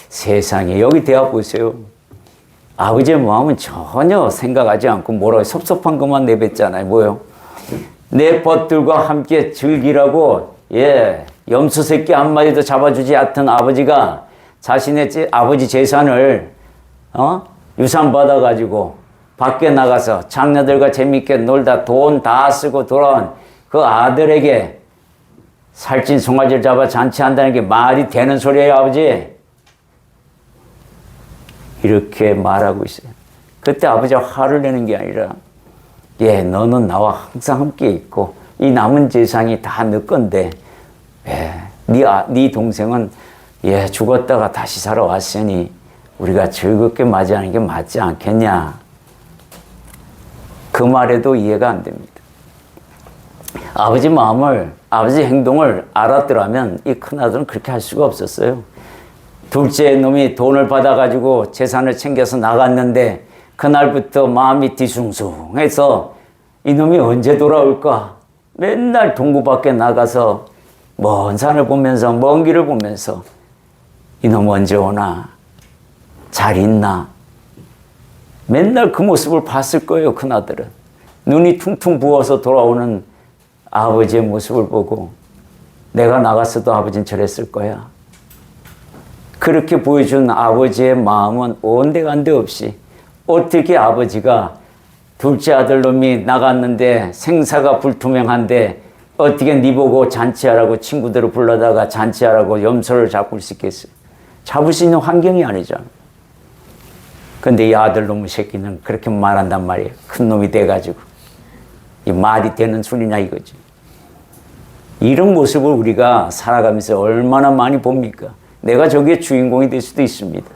세상에 여기 대화 보세요. 아버지의 마음은 전혀 생각하지 않고 뭐라고 섭섭한 것만 내뱉잖아요. 뭐요? 내 벗들과 함께 즐기라고 염소 새끼 한 마리도 잡아주지 않던 아버지가 자신의 아버지 재산을 유산 받아가지고 밖에 나가서 장녀들과 재밌게 놀다 돈 다 쓰고 돌아온 그 아들에게 살찐 송아지를 잡아 잔치한다는 게 말이 되는 소리예요, 아버지? 이렇게 말하고 있어요. 그때 아버지가 화를 내는 게 아니라 너는 나와 항상 함께 있고 이 남은 재산이 다 너 건데 네 동생은 죽었다가 다시 살아왔으니 우리가 즐겁게 맞이하는 게 맞지 않겠냐. 그 말에도 이해가 안 됩니다. 아버지 마음을, 아버지 행동을 알았더라면 이 큰아들은 그렇게 할 수가 없었어요. 둘째 놈이 돈을 받아가지고 재산을 챙겨서 나갔는데 그날부터 마음이 뒤숭숭해서 이놈이 언제 돌아올까? 맨날 동구 밖에 나가서 먼 산을 보면서 먼 길을 보면서 이놈 언제 오나? 잘 있나? 맨날 그 모습을 봤을 거예요, 큰아들은. 눈이 퉁퉁 부어서 돌아오는 아버지의 모습을 보고 내가 나갔어도 아버지는 저랬을 거야. 그렇게 보여준 아버지의 마음은 온데간데 없이 어떻게 아버지가 둘째 아들 놈이 나갔는데 생사가 불투명한데 어떻게 네 보고 잔치하라고 친구들을 불러다가 잔치하라고 염소를 잡을 수 있겠어요? 잡을 수 있는 환경이 아니잖아. 근데 이 아들 놈의 새끼는 그렇게 말한단 말이에요. 큰 놈이 돼가지고. 이 말이 되는 소리냐 이거지. 이런 모습을 우리가 살아가면서 얼마나 많이 봅니까? 내가 저기에 주인공이 될 수도 있습니다.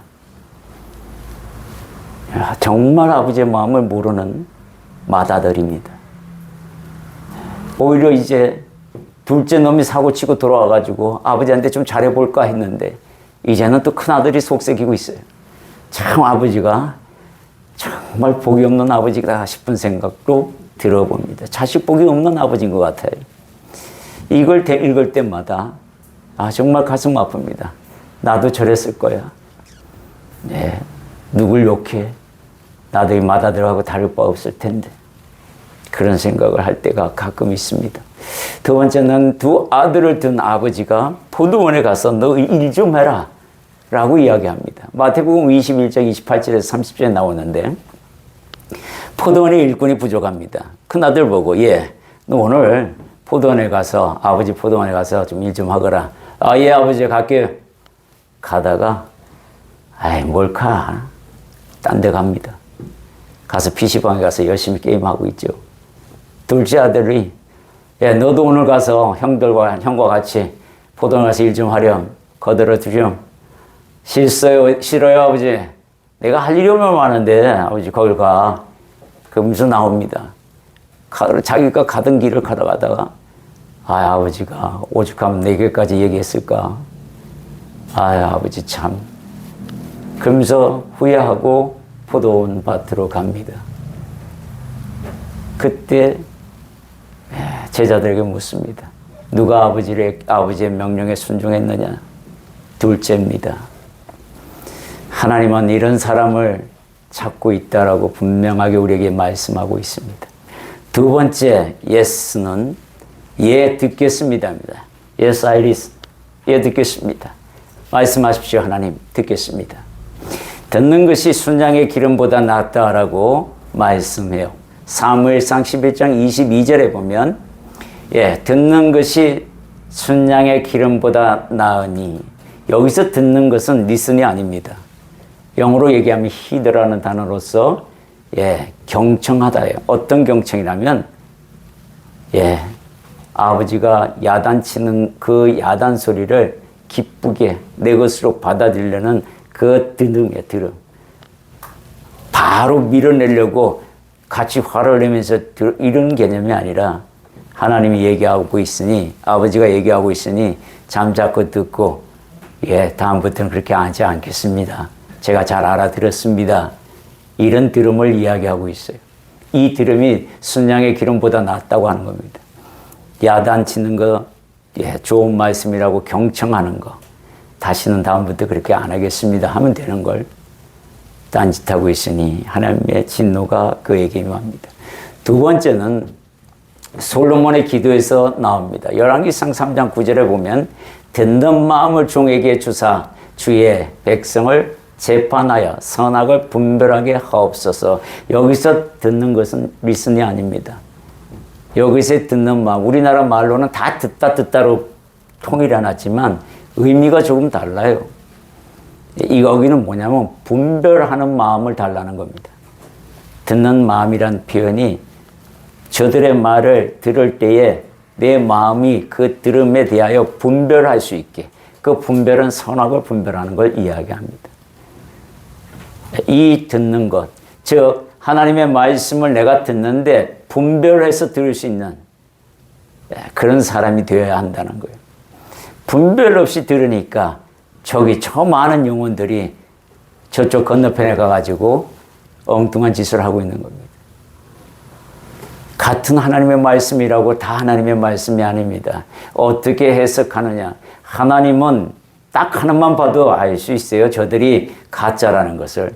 야, 정말 아버지의 마음을 모르는 맏아들입니다. 오히려 이제 둘째 놈이 사고치고 돌아와가지고 아버지한테 좀 잘해볼까 했는데 이제는 또 큰아들이 속썩이고 있어요. 참 아버지가 정말 복이 없는 아버지다 싶은 생각도 들어봅니다. 자식 복이 없는 아버지인 것 같아요. 이걸 읽을 때마다 정말 가슴 아픕니다. 나도 저랬을 거야. 네, 누굴 욕해? 나도 이 맏아들하고 다를 바 없을 텐데. 그런 생각을 할 때가 가끔 있습니다. 두 번째는 두 아들을 둔 아버지가 포도원에 가서 너 일 좀 해라 라고 이야기합니다. 마태복음 21장 28절에서 30절에 나오는데 포도원에 일꾼이 부족합니다. 큰아들 보고 너 오늘 포도원에 가서 아버지 포도원에 가서 좀 일 좀 하거라. 예 아버지 갈게요. 가다가 뭘 가? 딴 데 갑니다. 가서 PC방에 가서 열심히 게임하고 있죠. 둘째 아들이 너도 오늘 가서 형과 같이 포도원 가서 일 좀 하렴. 거들어 두렴. 싫어요 아버지. 내가 할 일이 얼마나 많은데 아버지 거길 가. 그러면서 나옵니다. 자기가 가던 길을 가다가 아버지가 오죽하면 내게까지 얘기했을까. 아버지 참. 그러면서 후회하고 포도원 밭으로 갑니다. 그때 제자들에게 묻습니다. 누가 아버지의 명령에 순종했느냐? 둘째입니다. 하나님은 이런 사람을 찾고 있다라고 분명하게 우리에게 말씀하고 있습니다. 두 번째 yes는 듣겠습니다입니다. Yes, I listen. 듣겠습니다. 말씀하십시오 하나님. 듣겠습니다. 듣는 것이 순양의 기름보다 낫다라고 말씀해요. 사무엘상 11장 22절에 보면 듣는 것이 순양의 기름보다 나으니 여기서 듣는 것은 listen이 아닙니다. 영어로 얘기하면 heed라는 단어로서 경청하다예요. 어떤 경청이라면 아버지가 야단치는 그 야단 소리를 기쁘게 내 것으로 받아들이려는 그 들음. 바로 밀어내려고 같이 화를 내면서 이런 개념이 아니라 하나님이 얘기하고 있으니 아버지가 얘기하고 있으니 잠자코 듣고 다음부터는 그렇게 하지 않겠습니다. 제가 잘 알아들었습니다. 이런 들음을 이야기하고 있어요. 이 들음이 순양의 기름보다 낫다고 하는 겁니다. 야단치는 거 좋은 말씀이라고 경청하는 거 다시는 다음부터 그렇게 안 하겠습니다 하면 되는 걸 딴짓하고 있으니 하나님의 진노가 그에게 임합니다. 두 번째는 솔로몬의 기도에서 나옵니다. 열왕기상 3장 9절에 보면 듣는 마음을 종에게 주사 주의 백성을 재판하여 선악을 분별하게 하옵소서. 여기서 듣는 것은 리슨이 아닙니다. 여기서 듣는 마음, 우리나라 말로는 다 듣다로 통일해놨지만 의미가 조금 달라요. 여기는 뭐냐면 분별하는 마음을 달라는 겁니다. 듣는 마음이란 표현이 저들의 말을 들을 때에 내 마음이 그 들음에 대하여 분별할 수 있게, 그 분별은 선악을 분별하는 걸 이야기합니다. 이 듣는 것, 즉 하나님의 말씀을 내가 듣는데 분별해서 들을 수 있는 그런 사람이 되어야 한다는 거예요. 분별 없이 들으니까 저기 저 많은 영혼들이 저쪽 건너편에 가가지고 엉뚱한 짓을 하고 있는 겁니다. 같은 하나님의 말씀이라고 다 하나님의 말씀이 아닙니다. 어떻게 해석하느냐. 하나님은 딱 하나만 봐도 알 수 있어요. 저들이 가짜라는 것을.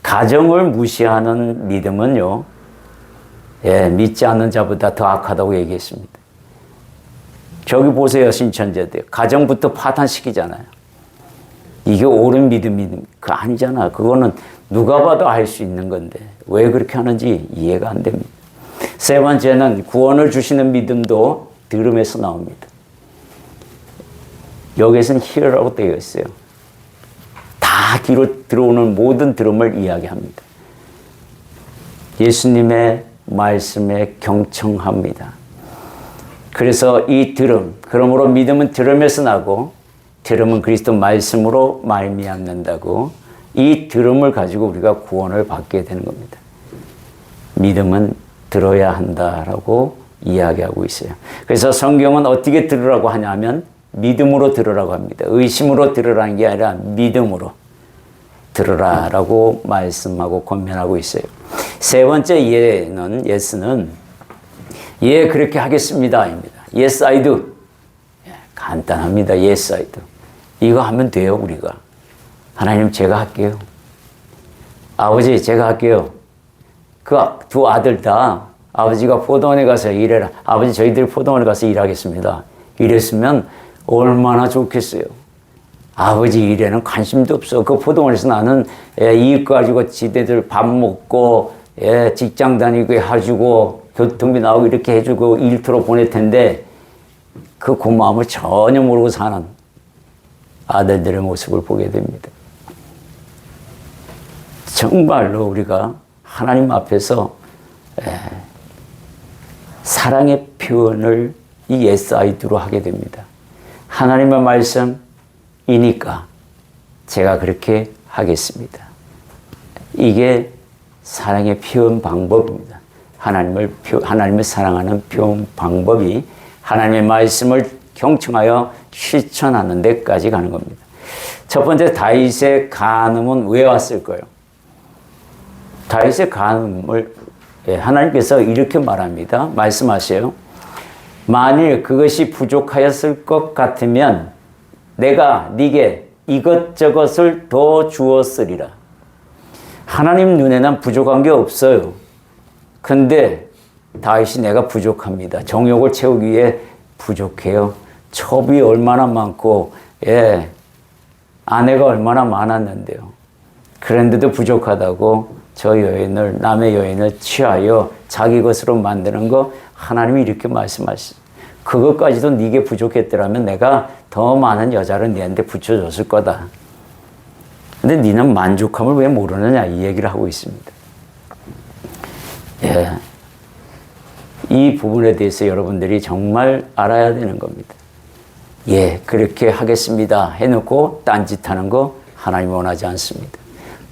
가정을 무시하는 믿음은요, 믿지 않는 자보다 더 악하다고 얘기했습니다. 저기 보세요, 신천지들. 가정부터 파탄시키잖아요. 이게 옳은 믿음이 아니잖아. 그거는 누가 봐도 알 수 있는 건데 왜 그렇게 하는지 이해가 안 됩니다. 세 번째는 구원을 주시는 믿음도 들음에서 나옵니다. 여기에서는 hear라고 되어 있어요. 다 귀로 들어오는 모든 들음을 이야기합니다. 예수님의 말씀에 경청합니다. 그래서 이 들음, 그러므로 믿음은 들음에서 나고 들음은 그리스도 말씀으로 말미암는다고 이 들음을 가지고 우리가 구원을 받게 되는 겁니다. 믿음은 들어야 한다라고 이야기하고 있어요. 그래서 성경은 어떻게 들으라고 하냐면 믿음으로 들으라고 합니다. 의심으로 들으라는 게 아니라 믿음으로 들으라라고 말씀하고 권면하고 있어요. 세 번째 예스는 그렇게 하겠습니다입니다. Yes, I do. 간단합니다. Yes, I do. 이거 하면 돼요, 우리가. 하나님, 제가 할게요. 아버지, 제가 할게요. 그 두 아들 다 아버지가 포도원에 가서 일해라. 아버지, 저희들 포도원에 가서 일하겠습니다. 이랬으면 얼마나 좋겠어요. 아버지 일에는 관심도 없어. 그 포도원에서 나는 이익 가지고 지대들 밥 먹고 직장 다니고 해주고 교통비 나오고 이렇게 해주고 일터로 보낼 텐데 그 고마움을 전혀 모르고 사는 아들들의 모습을 보게 됩니다. 정말로 우리가 하나님 앞에서 사랑의 표현을 이 yes, I do로 하게 됩니다. 하나님의 말씀이니까 제가 그렇게 하겠습니다. 이게 사랑의 표현 방법입니다. 하나님을 사랑하는 표현 방법이 하나님의 말씀을 경청하여 실천하는 데까지 가는 겁니다. 첫 번째, 다윗의 간음은 왜 왔을까요? 다윗의 간음을 하나님께서 이렇게 말합니다. 말씀하세요. 만일 그것이 부족하였을 것 같으면 내가 네게 이것저것을 더 주었으리라. 하나님 눈에는 부족한 게 없어요. 근데 다윗이 내가 부족합니다. 정욕을 채우기 위해 부족해요. 첩이 얼마나 많고 아내가 얼마나 많았는데요. 그런데도 부족하다고 저 여인을 남의 여인을 취하여 자기 것으로 만드는 거 하나님이 이렇게 말씀하시죠. 그것까지도 네게 부족했더라면 내가 더 많은 여자를 네한테 붙여줬을 거다. 근데 네는 만족함을 왜 모르느냐 이 얘기를 하고 있습니다. 이 부분에 대해서 여러분들이 정말 알아야 되는 겁니다. 그렇게 하겠습니다 해놓고 딴짓하는 거 하나님 원하지 않습니다.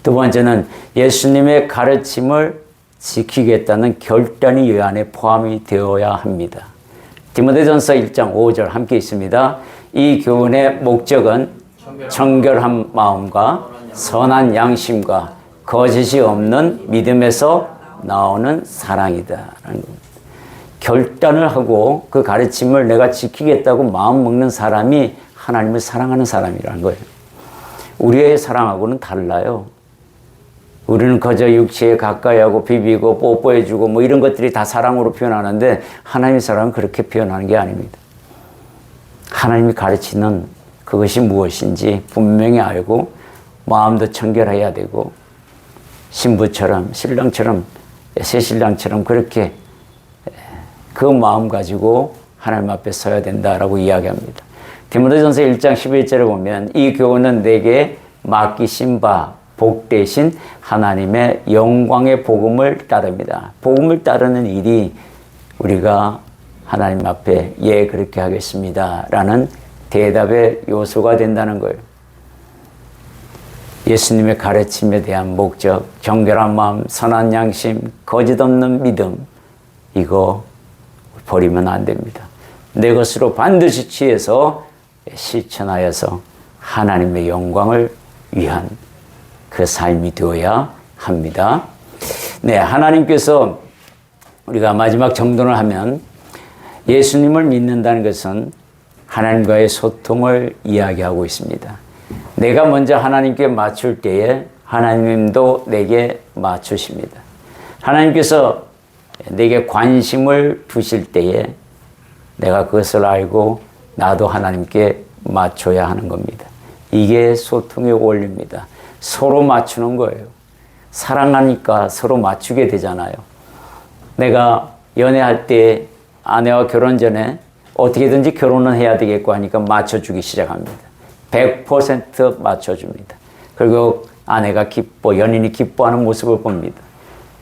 두 번째는 예수님의 가르침을 지키겠다는 결단이 이 안에 포함이 되어야 합니다. 디모데전서 1장 5절 함께 있습니다. 이 교훈의 목적은 청결한 마음과 선한 양심과 거짓이 없는 믿음에서 나오는 사랑이다 라는 겁니다. 결단을 하고 그 가르침을 내가 지키겠다고 마음 먹는 사람이 하나님을 사랑하는 사람이라는 거예요. 우리의 사랑하고는 달라요. 우리는 그저 육체에 가까이 하고 비비고 뽀뽀해주고 뭐 이런 것들이 다 사랑으로 표현하는데 하나님의 사랑은 그렇게 표현하는 게 아닙니다. 하나님이 가르치는 그것이 무엇인지 분명히 알고 마음도 청결해야 되고 신부처럼 신랑처럼 새신랑처럼 그렇게 그 마음 가지고 하나님 앞에 서야 된다라고 이야기합니다. 디모데전서 1장 11절에 보면 이 교훈은 내게 맡기신 바 복 대신 하나님의 영광의 복음을 따릅니다. 복음을 따르는 일이 우리가 하나님 앞에 그렇게 하겠습니다 라는 대답의 요소가 된다는 거예요. 예수님의 가르침에 대한 목적, 정결한 마음, 선한 양심, 거짓 없는 믿음, 이거 버리면 안 됩니다. 내 것으로 반드시 취해서 실천하여서 하나님의 영광을 위한 그 삶이 되어야 합니다. 네, 하나님께서 우리가 마지막 정돈을 하면 예수님을 믿는다는 것은 하나님과의 소통을 이야기하고 있습니다. 내가 먼저 하나님께 맞출 때에 하나님도 내게 맞추십니다. 하나님께서 내게 관심을 두실 때에 내가 그것을 알고 나도 하나님께 맞춰야 하는 겁니다. 이게 소통의 원리입니다. 서로 맞추는 거예요. 사랑하니까 서로 맞추게 되잖아요. 내가 연애할 때 아내와 결혼 전에 어떻게든지 결혼은 해야 되겠고 하니까 맞춰주기 시작합니다. 100% 맞춰줍니다. 그리고 아내가 연인이 기뻐하는 모습을 봅니다.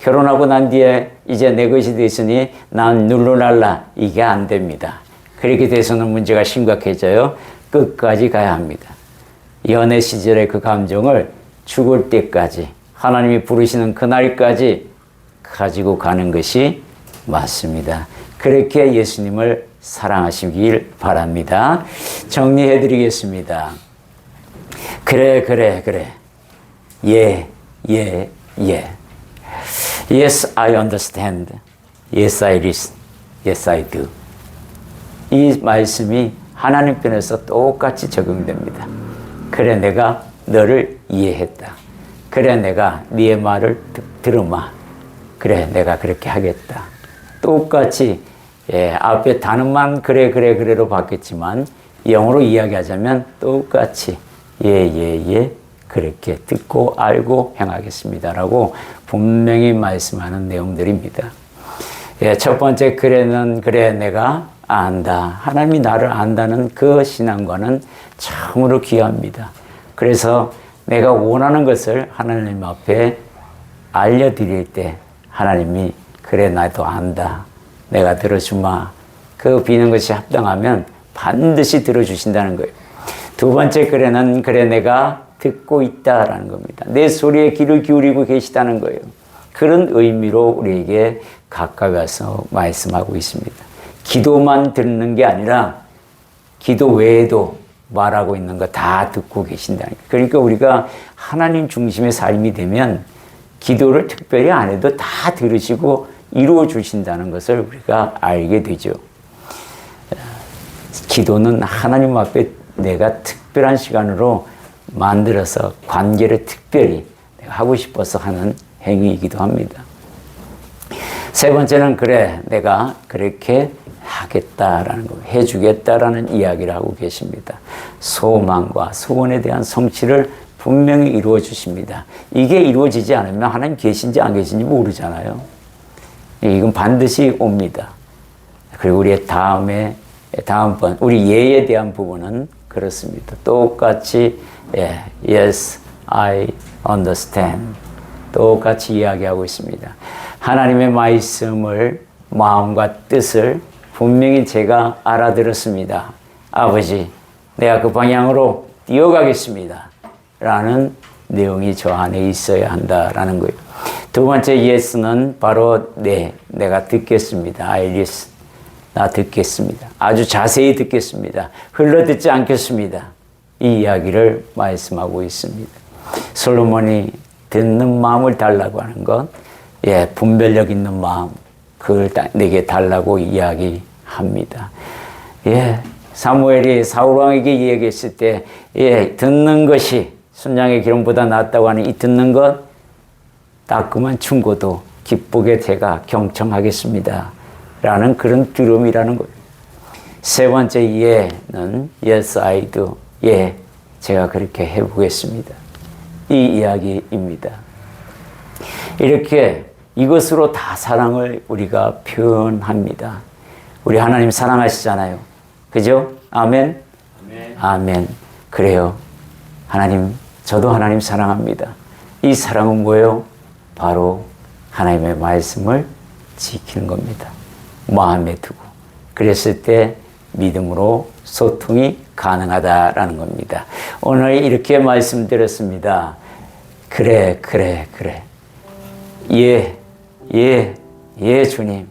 결혼하고 난 뒤에 이제 내 것이 됐으니 난 눌러날라. 이게 안 됩니다. 그렇게 돼서는 문제가 심각해져요. 끝까지 가야 합니다. 연애 시절의 그 감정을 죽을 때까지 하나님이 부르시는 그날까지 가지고 가는 것이 맞습니다. 그렇게 예수님을 사랑하시길 바랍니다. 정리해 드리겠습니다. 그래. 예. Yes, I understand. Yes, I listen. Yes, I do. 이 말씀이 하나님 편에서 똑같이 적용됩니다. 그래, 내가 너를 이해했다. 그래, 내가 네의 말을 들으마. 그래, 내가 그렇게 하겠다. 똑같이 앞에 단어만 그래로 바뀌었지만 영어로 이야기하자면 똑같이 예 그렇게 듣고 알고 행하겠습니다라고 분명히 말씀하는 내용들입니다. 첫 번째 그래는 그래 내가 안다. 하나님이 나를 안다는 그 신앙과는 참으로 귀합니다. 그래서 내가 원하는 것을 하나님 앞에 알려드릴 때 하나님이 그래 나도 안다. 내가 들어주마. 그 비는 것이 합당하면 반드시 들어주신다는 거예요. 두 번째 그래는 그래 내가 듣고 있다라는 겁니다. 내 소리에 귀를 기울이고 계시다는 거예요. 그런 의미로 우리에게 가까이 와서 말씀하고 있습니다. 기도만 듣는 게 아니라 기도 외에도 말하고 있는 거 다 듣고 계신다는 거예요. 그러니까 우리가 하나님 중심의 삶이 되면 기도를 특별히 안 해도 다 들으시고 이루어 주신다는 것을 우리가 알게 되죠. 기도는 하나님 앞에 내가 특별한 시간으로 만들어서 관계를 특별히 내가 하고 싶어서 하는 행위이기도 합니다. 세 번째는 그래 내가 그렇게 하겠다라는 거, 해주겠다라는 이야기를 하고 계십니다. 소망과 소원에 대한 성취를 분명히 이루어 주십니다. 이게 이루어지지 않으면 하나님 계신지 안 계신지 모르잖아요. 이건 반드시 옵니다. 그리고 우리의 다음번 우리 예에 대한 부분은 그렇습니다. 똑같이 yes, I understand. 똑같이 이야기하고 있습니다. 하나님의 말씀을 마음과 뜻을 분명히 제가 알아들었습니다. 아버지, 내가 그 방향으로 뛰어가겠습니다. 라는 내용이 저 안에 있어야 한다라는 거예요. 두 번째 yes는 바로 내가 듣겠습니다. I listen. 나 듣겠습니다. 아주 자세히 듣겠습니다. 흘러듣지 않겠습니다. 이 이야기를 말씀하고 있습니다. 솔로몬이 듣는 마음을 달라고 하는 것, 분별력 있는 마음, 그걸 내게 달라고 이야기합니다. 사무엘이 사울왕에게 이야기했을 때, 듣는 것이 순양의 기름보다 낫다고 하는 이 듣는 것, 따끔한 충고도 기쁘게 제가 경청하겠습니다. 라는 그런 들음이라는 거예요. 세 번째 예는 yes I do. 제가 그렇게 해보겠습니다. 이 이야기입니다. 이렇게 이것으로 다 사랑을 우리가 표현합니다. 우리 하나님 사랑하시잖아요. 그죠? 아멘? 아멘. 그래요. 하나님, 저도 하나님 사랑합니다. 이 사랑은 뭐예요? 바로 하나님의 말씀을 지키는 겁니다. 마음에 두고. 그랬을 때 믿음으로 소통이 가능하다라는 겁니다. 오늘 이렇게 말씀드렸습니다. 그래. 예, 주님.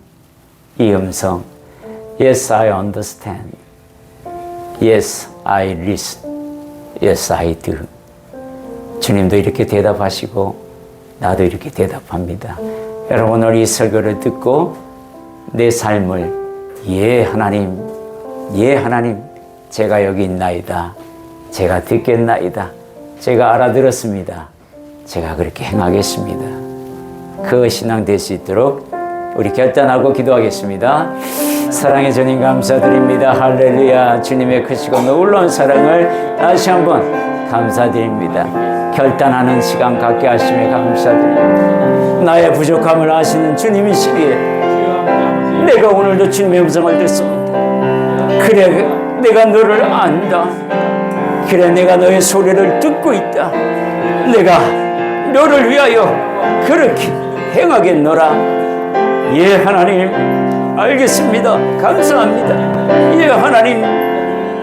이 음성. Yes, I understand. Yes, I listen. Yes, I do. 주님도 이렇게 대답하시고 나도 이렇게 대답합니다. 여러분 오늘 이 설교를 듣고 내 삶을 예 하나님 제가 여기 있나이다. 제가 듣겠나이다. 제가 알아들었습니다. 제가 그렇게 행하겠습니다. 그 신앙 될 수 있도록 우리 결단하고 기도하겠습니다. 사랑의 주님 감사드립니다. 할렐루야. 주님의 크시고 놀라운 사랑을 다시 한번 감사드립니다. 결단하는 시간 갖게 하시며 감사드립니다. 나의 부족함을 아시는 주님이시기에 내가 오늘도 주님의 음성을 듣습니다. 그래 내가 너를 안다. 그래 내가 너의 소리를 듣고 있다. 내가 너를 위하여 그렇게 행하겠노라. 예 하나님 알겠습니다. 감사합니다. 예 하나님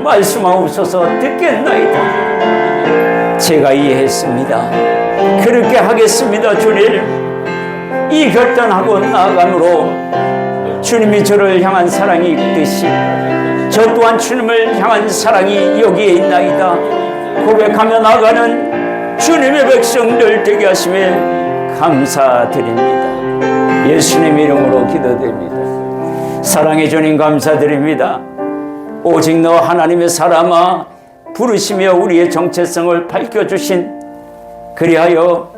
말씀하옵소서 듣겠나이다. 제가 이해했습니다. 그렇게 하겠습니다. 주님 이 결단하고 나아감으로 주님이 저를 향한 사랑이 있듯이 저 또한 주님을 향한 사랑이 여기에 있나이다. 고백하며 나아가는 주님의 백성들 되게 하심에 감사드립니다. 예수님 이름으로 기도드립니다. 사랑의 주님 감사드립니다. 오직 너 하나님의 사람아 부르시며 우리의 정체성을 밝혀주신 그리하여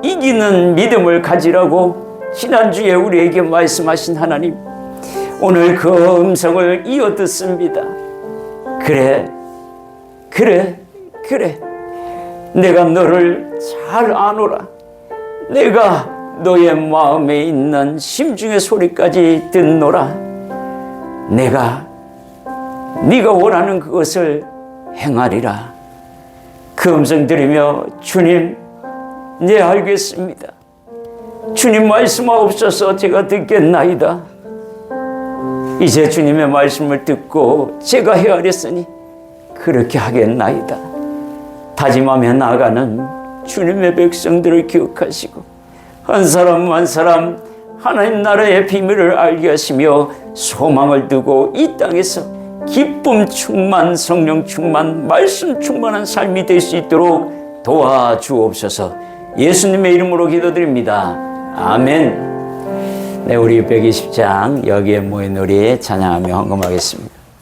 이기는 믿음을 가지라고 지난주에 우리에게 말씀하신 하나님 오늘 그 음성을 이어 듣습니다. 그래 내가 너를 잘 아노라. 내가 너의 마음에 있는 심중의 소리까지 듣노라. 내가 네가 원하는 그것을 행하리라. 그 음성 들으며 주님 네 알겠습니다. 주님 말씀하옵소서 제가 듣겠나이다. 이제 주님의 말씀을 듣고 제가 헤아렸으니 그렇게 하겠나이다. 다짐하며 나아가는 주님의 백성들을 기억하시고 한 사람 한 사람 하나님 나라의 비밀을 알게 하시며 소망을 두고 이 땅에서 기쁨 충만 성령 충만 말씀 충만한 삶이 될 수 있도록 도와주옵소서. 예수님의 이름으로 기도드립니다. 아멘. 네, 우리 120장 여기에 모인 우리 찬양하며 헌금하겠습니다.